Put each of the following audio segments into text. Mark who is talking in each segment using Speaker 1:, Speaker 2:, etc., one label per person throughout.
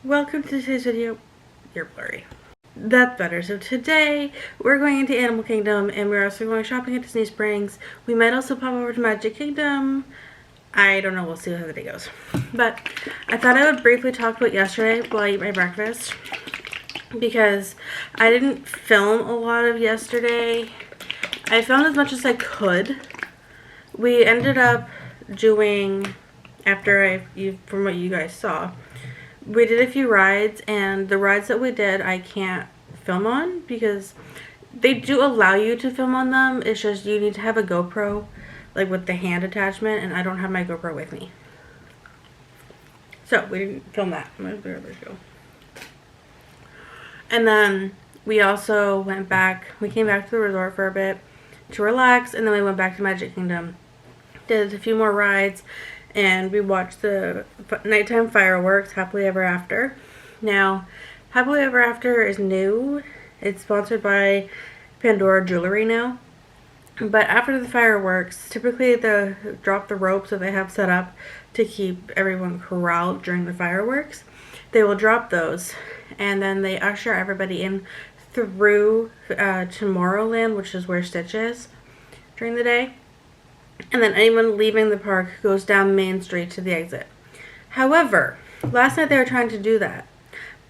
Speaker 1: Welcome to today's video. You're blurry. That's better. So today we're going into Animal Kingdom and we're also going shopping at Disney Springs. We might also pop over to Magic Kingdom. I don't know, we'll see how the day goes. But I thought I would briefly talk about yesterday while I eat my breakfast, because I didn't film a lot of yesterday. I filmed as much as I could. We ended up doing, from what you guys saw, we did a few rides, and the rides that we did I can't film on because they do allow you to film on them. It's just you need to have a GoPro, like with the hand attachment, and I don't have my GoPro with me. So we didn't film that. And then we also went back, we came back to the resort for a bit to relax, and then we went back to Magic Kingdom, did a few more rides, and we watched the nighttime fireworks, Happily Ever After. Now, Happily Ever After is new. It's sponsored by Pandora Jewelry now. But after the fireworks, typically they drop the ropes that they have set up to keep everyone corralled during the fireworks. They will drop those, and then they usher everybody in through Tomorrowland, which is where Stitch is, during the day. And then anyone leaving the park goes down Main Street to the exit. However, last night they were trying to do that,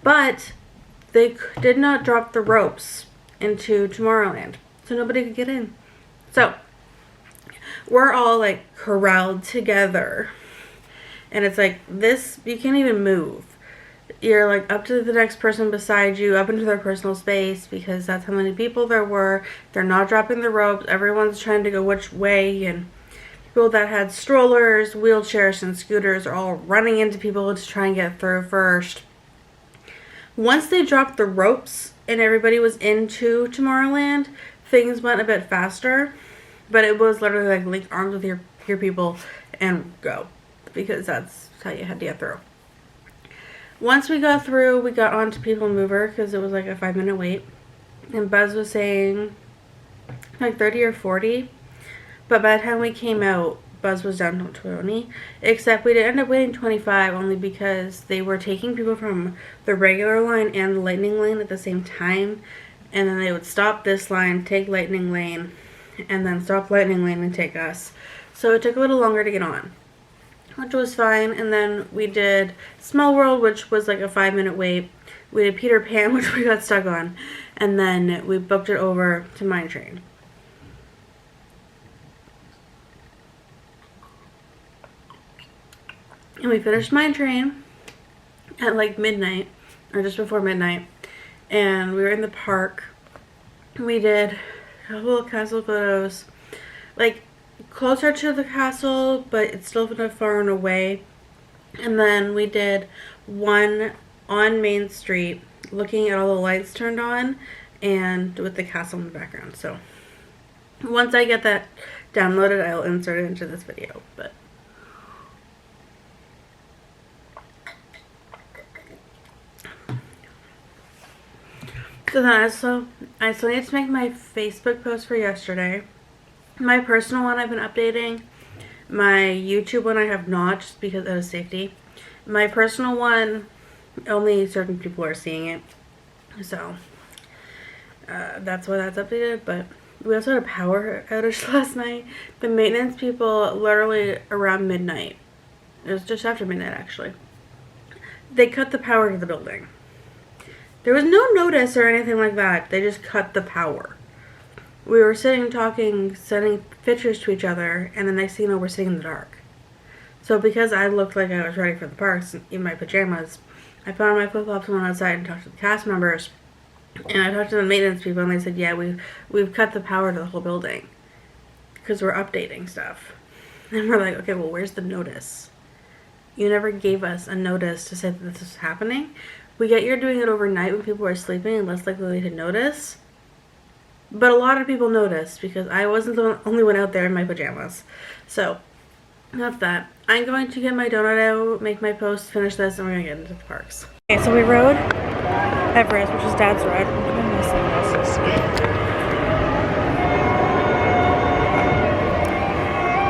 Speaker 1: but they did not drop the ropes into Tomorrowland, so nobody could get in. So we're all like corralled together, and it's like this, you can't even move. You're like up to the next person beside you, up into their personal space, because that's how many people there were. They're not dropping the ropes. Everyone's trying to go which way, and people that had strollers, wheelchairs, and scooters are all running into people to try and get through first. Once they dropped the ropes and everybody was into Tomorrowland, things went a bit faster, but it was literally like link arms with your people and go, because that's how you had to get through. Once we got through, we got onto People Mover because it was like a 5-minute wait, and Buzz was saying like 30 or 40, but by the time we came out, Buzz was down to 20, except we did end up waiting 25 only because they were taking people from the regular line and the Lightning Lane at the same time, and then they would stop this line, take Lightning Lane, and then stop Lightning Lane and take us. So it took a little longer to get on, which was fine. And then we did Small World, which was like a 5-minute wait. We did Peter Pan, which we got stuck on, and then we booked it over to Mine Train. And we finished Mine Train at like midnight, or just before midnight, and we were in the park. We did a couple of castle photos, like closer to the castle, but it's still kind of far and away. And then we did one on Main Street, looking at all the lights turned on, and with the castle in the background. So once I get that downloaded, I'll insert it into this video. But so then I still need to make my Facebook post for yesterday. My personal one I've been updating. My YouTube one I have not, just because out of safety. My personal one, only certain people are seeing it. So that's why that's updated. But we also had a power outage last night. The maintenance people, literally around midnight, it was just after midnight actually, they cut the power to the building. There was no notice or anything like that. They just cut the power. We were sitting talking, sending pictures to each other, and the next thing you know, we're sitting in the dark. So because I looked like I was ready for the parks in my pajamas, I put on my flip-flops and went outside and talked to the cast members. And I talked to the maintenance people, and they said, yeah, we've cut the power to the whole building because we're updating stuff. And we're like, okay, well, where's the notice? You never gave us a notice to say that this is happening. We get you're doing it overnight when people are sleeping and less likely to notice. But a lot of people noticed because I wasn't the only one out there in my pajamas. So that's that. I'm going to get my donut out, make my post, finish this, and we're going to get into the parks. Okay, so we rode Everest, which is Dad's ride.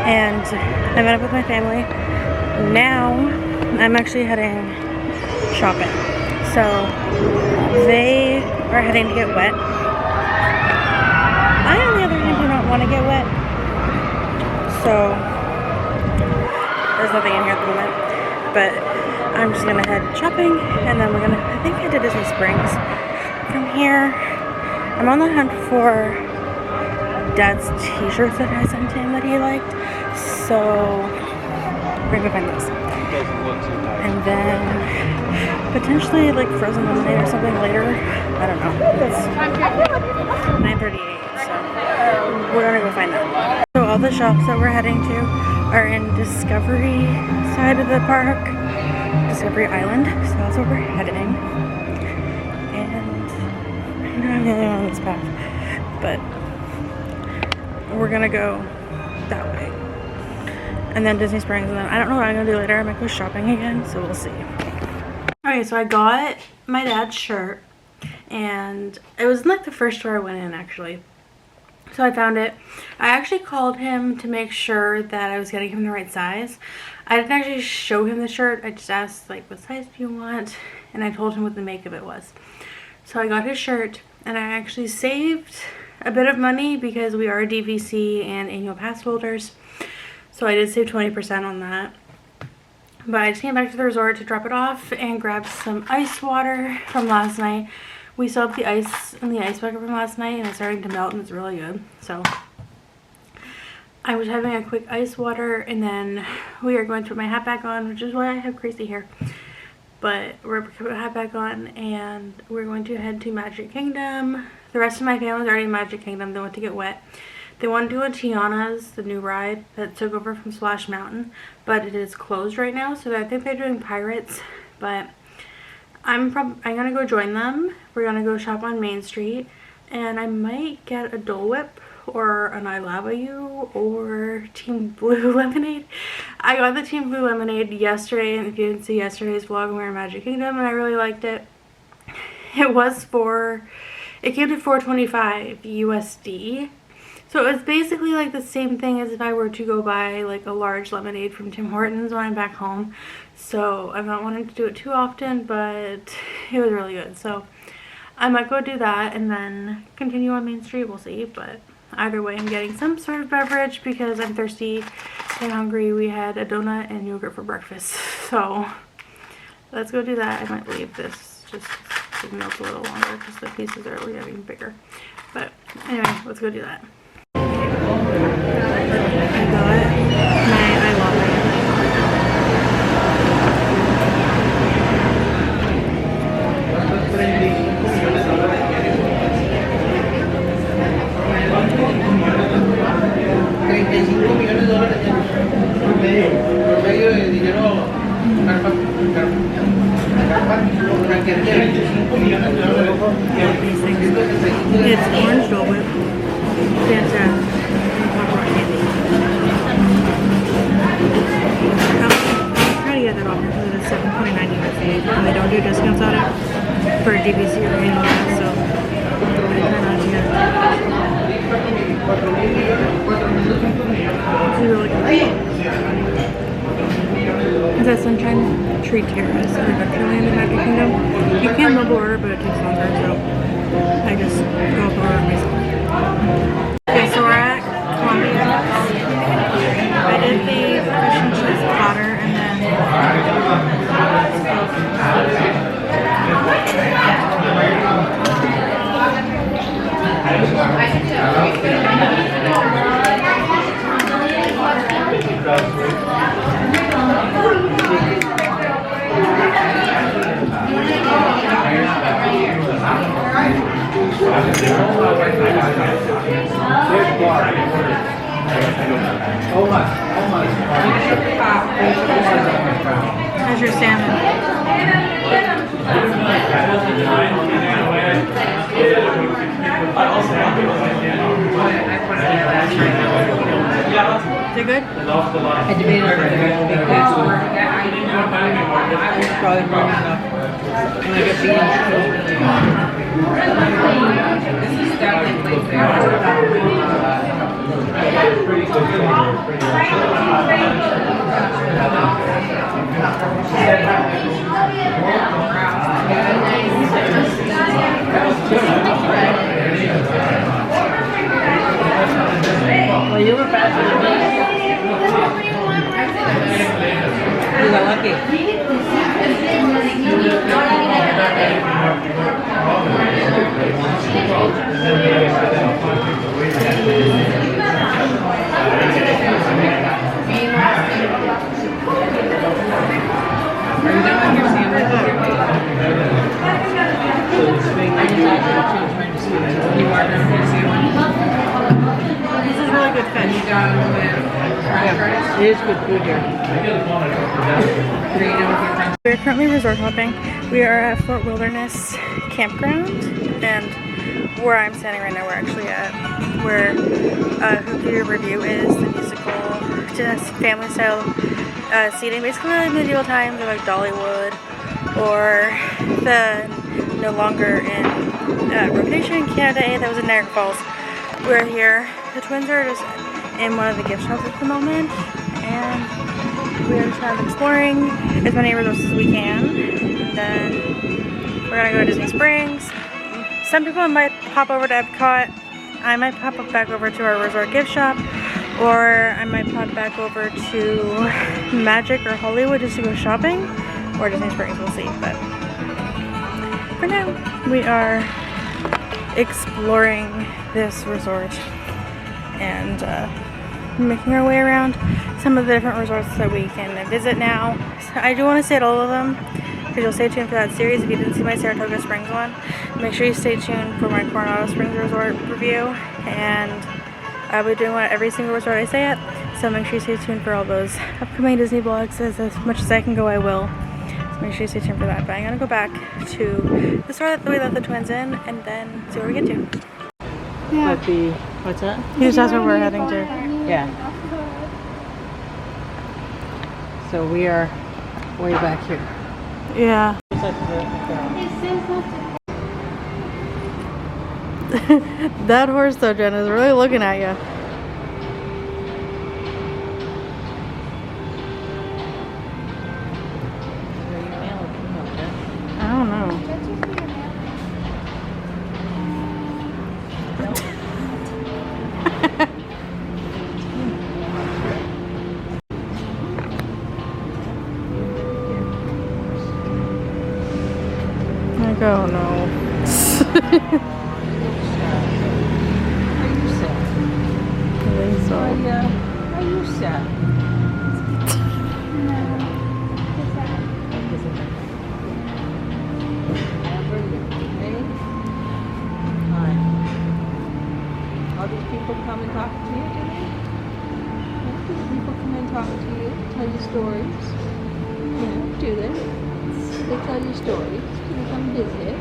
Speaker 1: And I met up with my family. Now I'm actually heading shopping. So they are heading to get wet. I, on the other hand, do not want to get wet. So there's nothing in here at the moment. But I'm just gonna head shopping, and then we're gonna, I think, head to Disney Springs. From here, I'm on the hunt for Dad's t-shirts that I sent him that he liked. So we're gonna find those. And then potentially like frozen lemonade or something later. I don't know. It's 9:38, so we're gonna go find that. So all the shops that we're heading to are in Discovery side of the park, Discovery Island. So that's where we're heading. And I know I'm the only one on this path, but we're gonna go that way. And then Disney Springs, and then I don't know what I'm gonna do later. I might go shopping again, so we'll see. Okay, so I got my dad's shirt, and it was like the first store I went in, actually. So I found it. I actually called him to make sure that I was getting him the right size. I didn't actually show him the shirt. I just asked, like, what size do you want? And I told him what the make of it was. So I got his shirt, and I actually saved a bit of money because we are DVC and annual pass holders. So I did save 20% on that. But I just came back to the resort to drop it off and grab some ice water from last night. We still have the ice in the ice bucket from last night, and it's starting to melt, and it's really good. So I was having a quick ice water, and then we are going to put my hat back on, which is why I have crazy hair. But we're going to put my hat back on, and we're going to head to Magic Kingdom. The rest of my family's already in Magic Kingdom. They went to get wet. They want to do a Tiana's, the new ride that took over from Splash Mountain, but it is closed right now, so I think they're doing Pirates. But I'm gonna go join them. We're gonna go shop on Main Street, and I might get a Dole Whip or an I Lava You or Team Blue lemonade. I got the Team Blue lemonade yesterday, and if you didn't see yesterday's vlog, we were in Magic Kingdom, and I really liked it. It came to $4.25 USD. So it was basically like the same thing as if I were to go buy like a large lemonade from Tim Hortons when I'm back home. So I'm not wanting to do it too often, but it was really good. So I might go do that and then continue on Main Street. We'll see. But either way, I'm getting some sort of beverage because I'm thirsty and hungry. We had a donut and yogurt for breakfast. So let's go do that. I might leave this just to melt a little longer because the pieces are getting bigger. But anyway, let's go do that. I got my iMovie. It's orange Dole Whip, Fanta, and Pop Rock candy. I'm trying to get that off because it's $7.29 USD, and they don't do discounts on it for DVC or any of that, so I try not to get it. It's really good. Is that Sunshine Treat here? Is actually in the Magic Kingdom. You can mobile order, but it takes longer, so I just go up and order myself. Okay, so we're at Comissions. I did the fish and cheese platter, and then how's your salmon? Is it good? I debated on it. Probably wrong enough. I'm gonna get beans. This is definitely
Speaker 2: It is good food here.
Speaker 1: We're currently resort hopping. We are at Fort Wilderness Campground, and where I'm standing right now, we're actually at where Hooky Review is, the musical, just family style seating, basically like medieval times, or like Dollywood, or the no longer in rotation in Canada that was in Niagara Falls. We're here. The twins are just in one of the gift shops at the moment, and we are just kind of exploring as many resorts as we can. And then we're gonna go to Disney Springs. Some people might pop over to Epcot. I might pop back over to our resort gift shop, or I might pop back over to Magic or Hollywood just to go shopping, or Disney Springs, we'll see. But for now, we are exploring this resort and making our way around some of the different resorts that we can visit now. So I do want to stay at all of them, because you'll stay tuned for that series. If you didn't see my Saratoga Springs one, make sure you stay tuned for my Coronado Springs Resort review, and I'll be doing one at every single resort I stay at, so make sure you stay tuned for all those upcoming Disney vlogs. As much as I can go, I will. So make sure you stay tuned for that. But I'm going to go back to the store that we left the twins in, and then see where we get to.
Speaker 2: Yeah. But the, what's that?
Speaker 1: He just asked where we're heading to.
Speaker 2: Yeah. So we are way back here.
Speaker 1: Yeah. That horse though, Jen, is really looking at you. I don't know. I don't know. I think so.
Speaker 2: Are you sad? All these people come and talk to you today? These people come and talk to you, tell you stories. Yeah, do they? They tell you stories. They come visit.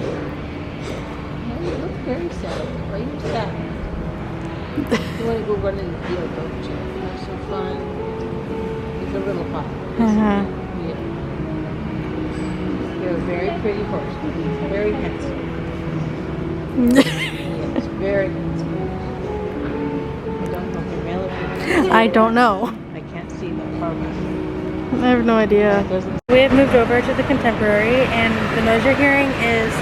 Speaker 2: Yeah, you look very sad. Are you sad? You want to go run in the field, don't you? Have some fun. It's a little hot. Yeah. You're a very pretty horse. Very handsome. Yes, very handsome. I don't know if you're male or female.
Speaker 1: I don't know.
Speaker 2: I can't see that far back.
Speaker 1: I have no idea. We have moved over to the Contemporary, and the noise you're hearing is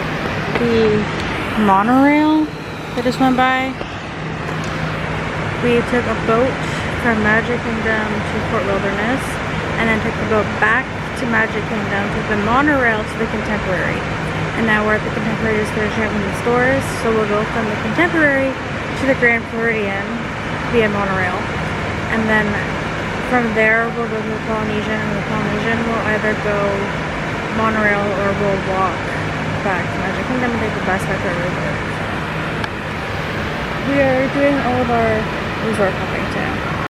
Speaker 1: the monorail that just went by. We took a boat from Magic Kingdom to Fort Wilderness, and then took the boat back to Magic Kingdom, took the monorail to the Contemporary. And now we're at the Contemporary just finishing up in the stores, so we'll go from the Contemporary to the Grand Floridian via monorail. And then from there we'll go to the Polynesian, and the Polynesian will either go monorail or we'll walk back to Magic Kingdom and take the bus back to our resort. We are doing all of our resort hopping too.